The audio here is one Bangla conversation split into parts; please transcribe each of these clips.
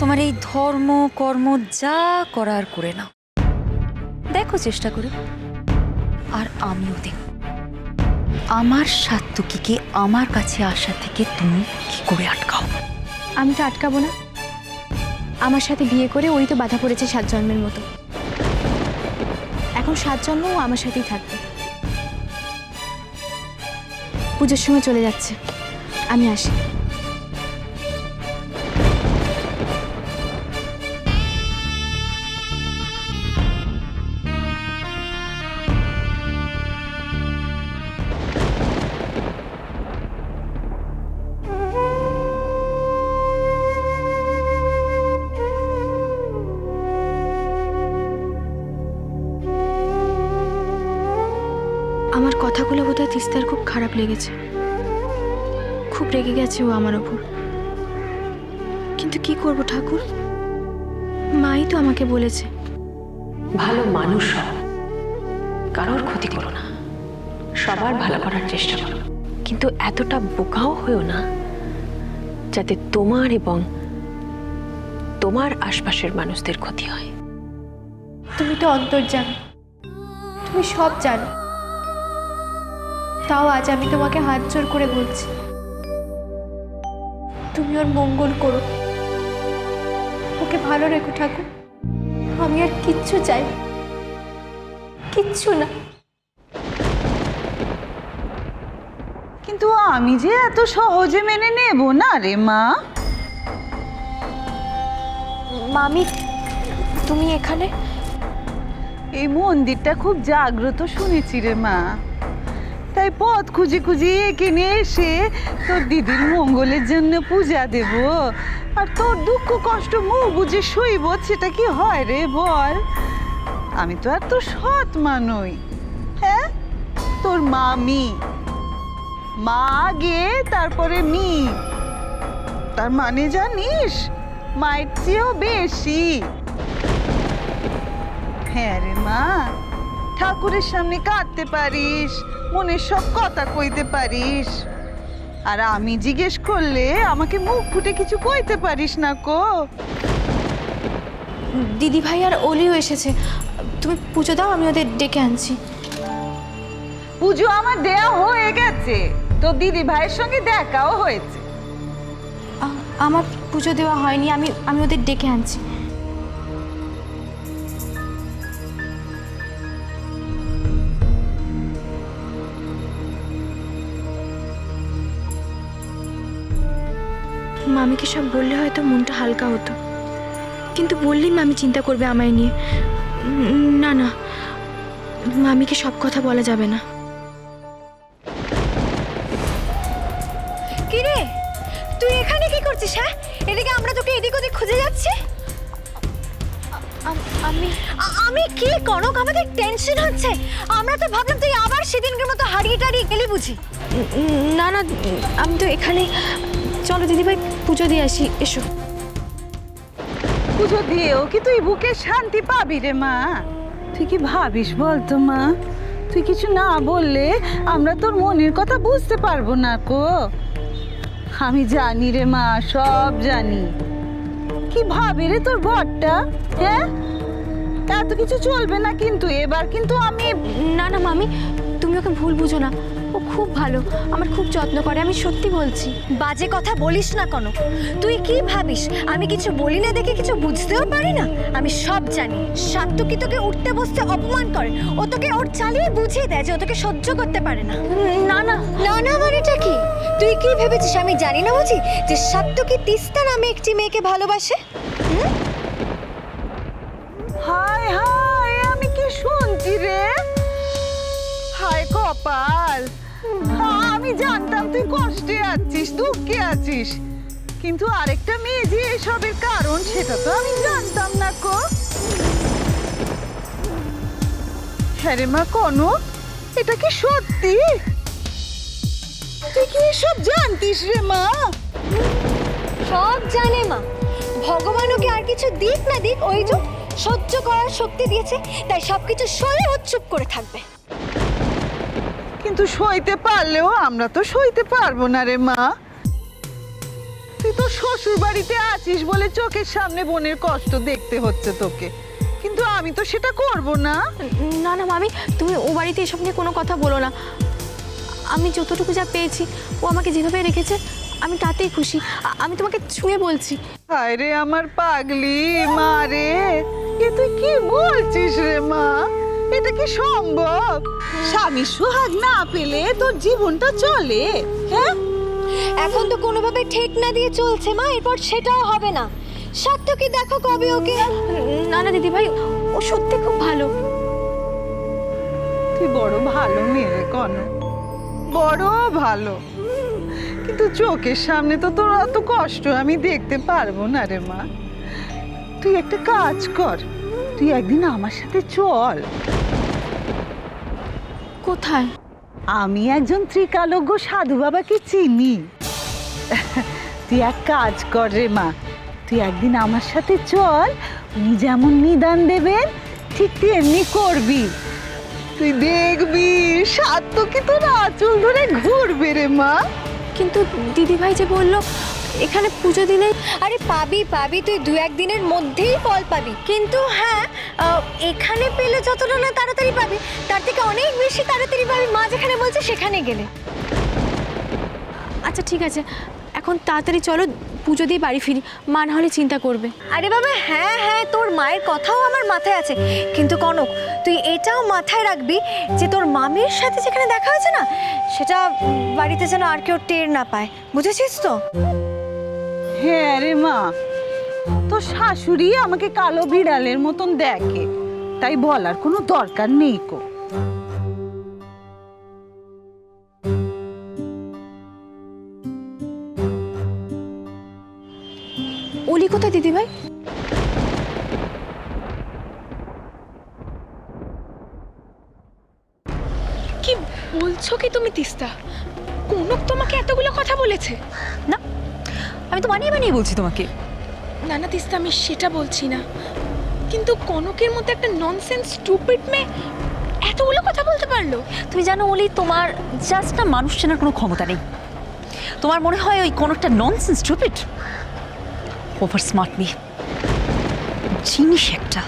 তোমার এই ধর্ম কর্ম যা করার করে নাও, দেখো চেষ্টা করে। আর আমিও দেখ আমার সাত্তকীকে আমার কাছে আসা থেকে তুমি কি করে আটকাও। আমি তো আটকাবো না। আমার সাথে বিয়ে করে ওই তো বাধা পড়েছে 7 জন্মের মতো। এখন 7 জন্মও আমার সাথেই থাকবে। পুজোর সময় চলে যাচ্ছে, আমি আসি। আমার কথাগুলো বোধহয় তিস্তার খুব খারাপ লেগেছে, খুব রেগে গেছে ও আমার ওপর। কিন্তু কি করব ঠাকুর, মাই তো আমাকে বলেছে ভালো মানুষ হও, কারোর ক্ষতি করো না, সবার ভালো করার চেষ্টা করো, কিন্তু এতটা বোকাও হয়েও না যাতে তোমার এবং তোমার আশপাশের মানুষদের ক্ষতি হয়। তুমি তো অন্তর্যামী, তুমি সব জানো। তাও আজ আমি তোমাকে হাত জোর করে বলছি, তুমি ওর মঙ্গল করো, ওকে ভালো রেখো ঠাকুর। আমি আর কিচ্ছু চাই না, কিচ্ছু না। কিন্তু আমি যে এত সহজে মেনে নেব না রে মা। মামি, তুমি এখানে? এই মন্দিরটা খুব জাগ্রত শুনেছি রে মা, তাই পথ খুঁজে খুঁজে এখানে এসে তোর দিদির মঙ্গলের জন্য পূজা দেব আর তোর দুঃখ কষ্ট মুখ বুঝে সইব, সেটা কি হয় রে বল? আমি তো আর তোর সৎ মা নই। হ্যাঁ, তোর মামি, মা আগে তারপরে মি, তার মানে জানিস মায়ের চেয়েও বেশি। হ্যাঁ রে মা, ঠাকুরের সামনে কাঁদতে পারিস, মনের সব কথা কইতে পারিস, আর আমি জিজ্ঞেস করলে আমাকে মুখ ফুটে কিছু কইতে পারিস না কো। দিদি ভাই আর অলিও এসেছে, তুমি পুজো দাও, আমি ওদের ডেকে আনছি। পুজো আমার দেয়া হয়ে গেছে, তো দিদি ভাইয়ের সঙ্গে দেখাও হয়েছে। আমার পুজো দেওয়া হয়নি, আমি ওদের ডেকে আনছি। মামিকে সব বললে হয়তো মনটা হালকা হতো, কিন্তু বললেই মামি চিন্তা করবে আমায় নিয়ে। না না, মামিকে সব কথা বলা যাবে না। কি রে, তুই এখানে কি করছিস? হ্যাঁ, এদিকে আমরা তোকে এদিক ওদিক খুঁজে যাচ্ছি। আমি কি কনক, আমাদের টেনশন হচ্ছে। আমরা তো ভাবলাম তুই আবার সেদিনকার মতো হারিয়ে টারিয়ে গেলি বুঝি। না না, আমি তো এখানে। চলো দিদিভাই, পুজো দিয়ে আসি, এসো। পুজো দিয়েও কি তুই বুকে শান্তি পাবি রে মা? তুই কি ভাবিস বলতো মা? তুই কিছু না বললে আমরা তোর মনের কথা বুঝতে পারবো না কো। আমি জানি রে মা, সব জানি। কি ভাবি রে তোর ঘরটা? হ্যাঁ, এত কিছু চলবে না কিন্তু এবার। কিন্তু আমি না না মামি, তুমি ওকে ভুল বুঝো না, ও খুব ভালো, আমার খুব যত্ন করে, আমি সত্যি বলছি। বাজে কথা বলিস না কনক। তুই কি ভাবিস আমি কিছু বলি না দেখে কিছু বুঝতেও পারি না? আমি সব জানি। সাত্তকী তোকে উঠতে বসতে অপমান করে, ও তোকে ওর চালিয়ে বুঝিয়ে দেয় যে ও তোকে সহ্য করতে পারে না। না না না না মানেটা কি? তুই কি ভেবেছিস আমি জানি না বুঝি যে সাত্তকী তিস্তা নামে একটি মেয়েকে ভালোবাসে? হায় হায়, আমি কি শুনছি রে? হায় কপাল, আমি জানতাম তুই কষ্টে আছিস, দুঃখে আছিস, কিন্তু আরেকটা মেয়ে যে এসবের কারণ সেটা তো আমি জানতাম না কো। হ্যাঁ রে মা কনক, এটা কি সত্যি? তুই কি এসব জানতিস রে মা? সব জানে মা। ভগবান ওকে আর কিছু দিক না দিক ওই যে সহ্য করার শক্তি দিয়েছে, তাই সবকিছু সয়ে ও চুপ করে থাকবে। কিন্তু সইতে পারলেও আমরা তো সইতে পারবো না রে মা। তুই তো শ্বশুর বাড়িতে আছিস বলে চোখের সামনে বোনের কষ্ট দেখতে হচ্ছে তোকে, কিন্তু আমি তো সেটা করব না। না না মামি, তুমি ও বাড়িতে এসব নিয়ে কোনো কথা বলো না। আমি যতটুকু যা পেয়েছি, ও আমাকে যেভাবে রেখেছে আমি তাতেই খুশি। আমি তোমাকে ছুঁয়ে বলছি। হায় রে আমার পাগলি মা রে, এ তুই কি বলছিস রে মা? এটা কি সম্ভব? স্বামী সোহাগ না পেলে তোর জীবনটা চলে? হ্যাঁ, এখন তো কোনোভাবে ঠেক না দিয়ে চলছে মা, এরপর সেটাও হবে না। সার্থকী দেখো কবে ওকে। না না দিদি ভাই, ও সত্যি খুব ভালো। তুই বড় ভালো মেয়ে রে কনক, বড় ভালো, কিন্তু চোখের সামনে তো তোর অত কষ্ট আমি দেখতে পারবো না রে মা। তুই একটা কাজ কর, তুই একদিন আমার সাথে চল। কোথায়? আমি একজন ত্রিকালজ্ঞ সাধু বাবাকে চিনি। তুই এক কাজ কর রে মা, তুই একদিন আমার সাথে চল, উনি যেমন নিদান দেবেন ঠিক তেমনি করবি। তুই দেখবি সার্থকী তোর আঁচল ধরে ঘুরবে রে মা। কিন্তু দিদি ভাই যে বললো এখানে পুজো দিলেই। আরে পাবি পাবি, তুই 2-1 দিনের মধ্যেই ফল পাবি। কিন্তু হ্যাঁ, এখানে পেলে যতটা না তাড়াতাড়ি পাবি, তার থেকে অনেক বেশি তাড়াতাড়ি পাবি মা যেখানে বলছে সেখানে গেলে। আচ্ছা ঠিক আছে, এখন তাড়াতাড়ি চলো, পুজো দিয়ে বাড়ি ফিরি। মা না হলে চিন্তা করবে। আরে বাবা হ্যাঁ হ্যাঁ, তোর মায়ের কথাও আমার মাথায় আছে, কিন্তু কনক তুই এটাও মাথায় রাখবি যে তোর মামির সাথে যেখানে দেখা হয়েছে না, সেটা বাড়িতে যেন আর কেউ টের না পায়, বুঝেছিস তো? হ্যাঁ রে মা, তোর শাশুড়ি আমাকে কালো বিড়ালের মতন দেখে, তাই বলার কোনো দরকার নেই কো। অলি কোথায় দিদি ভাই? কি বলছো কি তুমি তিস্তা? কনক তোমাকে এতগুলো কথা বলেছে? না, আমি তো বানিয়ে বানিয়ে বলছি তোমাকে। না না তিস্তা, আমি সেটা বলছি না, কিন্তু কনকের মতো একটা ননসেন্স স্টুপিড মেয়ে এতগুলো কথা বলতে পারলো? তুমি জানো ওলি, তোমার জাস্ট না মানুষ চেনার কোনো ক্ষমতা নেই। তোমার মনে হয় ওই কোনোটা ননসেন্স স্টুপিড? ওভার স্মার্ট মেয়ে, জিনিস একটা।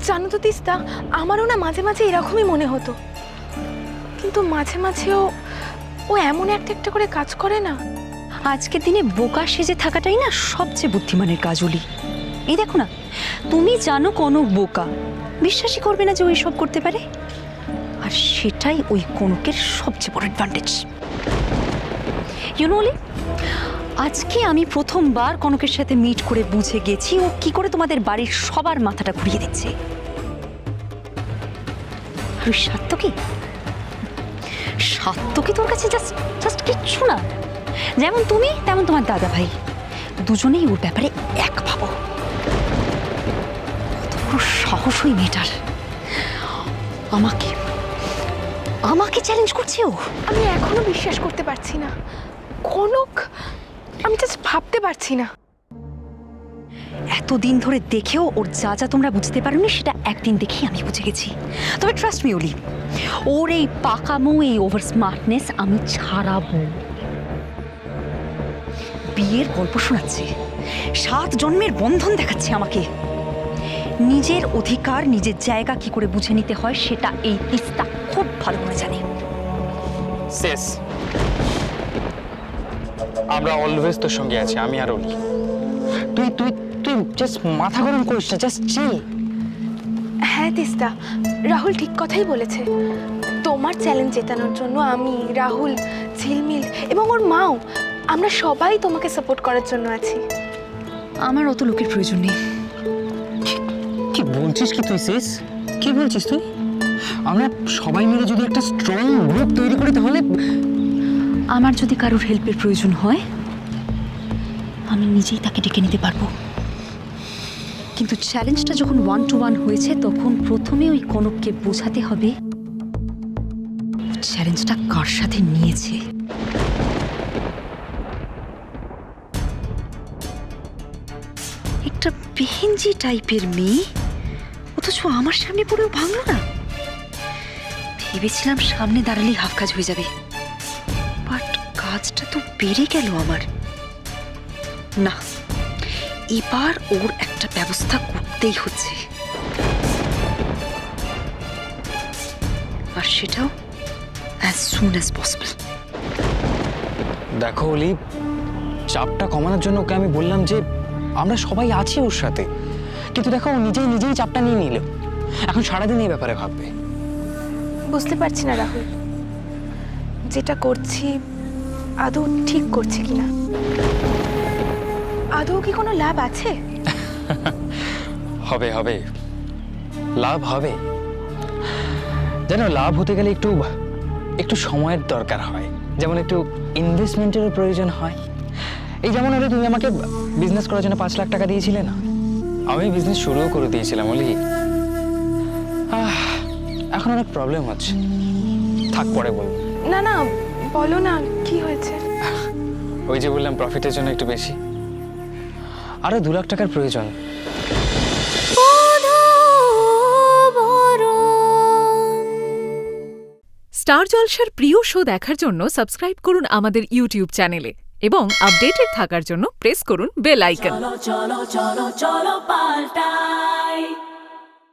জানো তো তিস্তা, আমারও না মাঝে মাঝে এরকমই মনে হতো, কিন্তু মাঝে মাঝেও ও এমন একটা করে কাজ করে না। আজকের দিনে বোকা সেজে থাকাটাই না সবচেয়ে বুদ্ধিমানের কাজ ওলি। এই দেখো না, তুমি জানো কনক বোকা, বিশ্বাসই করবে না যে ওই সব করতে পারে, আর সেটাই ওই কনকের সবচেয়ে বড় অ্যাডভান্টেজ। ইউনো ওলি, আজকে আমি প্রথমবার কনকের সাথে মিট করে বুঝে গেছি ও কি করে তোমাদের বাড়ির সবার মাথাটা ঘুরিয়ে দিচ্ছে। আর ওই সার্থকী, সার্থকী তোর কাছে জাস্ট কিচ্ছু না। যেমন তুমি তেমন তোমার দাদা ভাই, দুজনেই ওর ব্যাপারে এক ভাবো। কত বড় সাহস ওই মেয়েটার, আমাকে চ্যালেঞ্জ করছে ও। আমি এখনো বিশ্বাস করতে পারছি না কনক, আমি জাস্ট ভাবতে পারছি না। এতদিন ধরে দেখেও ওর যা যা তোমরা বুঝতে পারোনি সেটা একদিন দেখেই আমি বুঝে গেছি। তবে ট্রাস্ট মি ওলি, ওর এই পাকামো, এই ওভার স্মার্টনেস আমি ছাড়াবো। বিয়ের গল্প শোনাচ্ছে, 7 জন্মের বন্ধন দেখাচ্ছে আমাকে। নিজের অধিকার, নিজের জায়গা কি করে বুঝে নিতে হয় সেটা এই তিস্তা খুব ভালো করে জানে। শেষ, আমরা অলওয়েজ তোর সঙ্গে আছি, আমি আর অলি। তুই তুই তুই জাস্ট মাথা গরম করিস না, জাস্ট চিল। হ্যাঁ তিস্তা, রাহুল ঠিক কথাই বলেছে। তোমার চ্যালেঞ্জ জেতানোর জন্য আমি, রাহুল, ঝিলমিল এবং ওর মাও, আমরা সবাই তোমাকে সাপোর্ট করার জন্য আছি। আমার অত লোকের প্রয়োজন নেই। কি বলছিস কি তুই শেষ? কি বলছিস তুই? আমরা সবাই মিলে যদি একটা স্ট্রং গ্রুপ তৈরি করি, তাহলে আমার যদি কারোর হেল্পের প্রয়োজন হয় আমি নিজেই তাকে ডেকে নিতে পারবো, কিন্তু চ্যালেঞ্জটা যখন 1 to 1 হয়েছে তখন প্রথমে ওই কনককে বোঝাতে হবে চ্যালেঞ্জটা কার সাথে নিয়েছে। একটা বেহেনজি টাইপের মেয়ে, অথচ আমার সামনে পড়েও ভাঙলো না। ভেবেছিলাম সামনে দাঁড়ালেই হাফ কাজ হয়ে যাবে, বাট কাজটা তো বেড়ে গেল আমার। না, এবার ওর একটা ব্যবস্থা করতেই হচ্ছে, আর সেটাও as soon as possible. দেখো অলি, চাপটা কমানোর জন্য ওকে আমি বললাম যে আমরা সবাই আছি ওর সাথে, কিন্তু দেখো ও নিজেই চাপটা নিয়ে নিল। এখন সারাদিন এই ব্যাপারে ভাববে। বুঝতে পারছি না রাহুল, যেটা করছি আদৌ ঠিক করছি কিনা। আদৌ কি কোনো লাভ আছে? হবে হবে, লাভ হবে। জানো, লাভ হতে গেলে একটু সময়ের দরকার হয়, যেমন একটু ইনভেস্টমেন্টেরও প্রয়োজন হয়। এই যেমন হলে তুমি আমাকে বিজনেস করার জন্য 5 লাখ টাকা দিয়েছিলে না, আমি বিজনেস শুরুও করে দিয়েছিলাম অলি। এখন অনেক প্রবলেম হচ্ছে, থাক পরে বলবো। না না, বলো না কি হয়েছে। ওই যে বললাম প্রফিটের জন্য একটু বেশি, আরো 2 লাখ টাকার প্রয়োজন। স্টার জলসার প্রিয় শো দেখার জন্য সাবস্ক্রাইব করুন আমাদের ইউটিউব চ্যানেলে এবং আপডেটেড থাকার জন্য প্রেস করুন বেল আইকন। চলো চলো চলো চলো পাল্টাই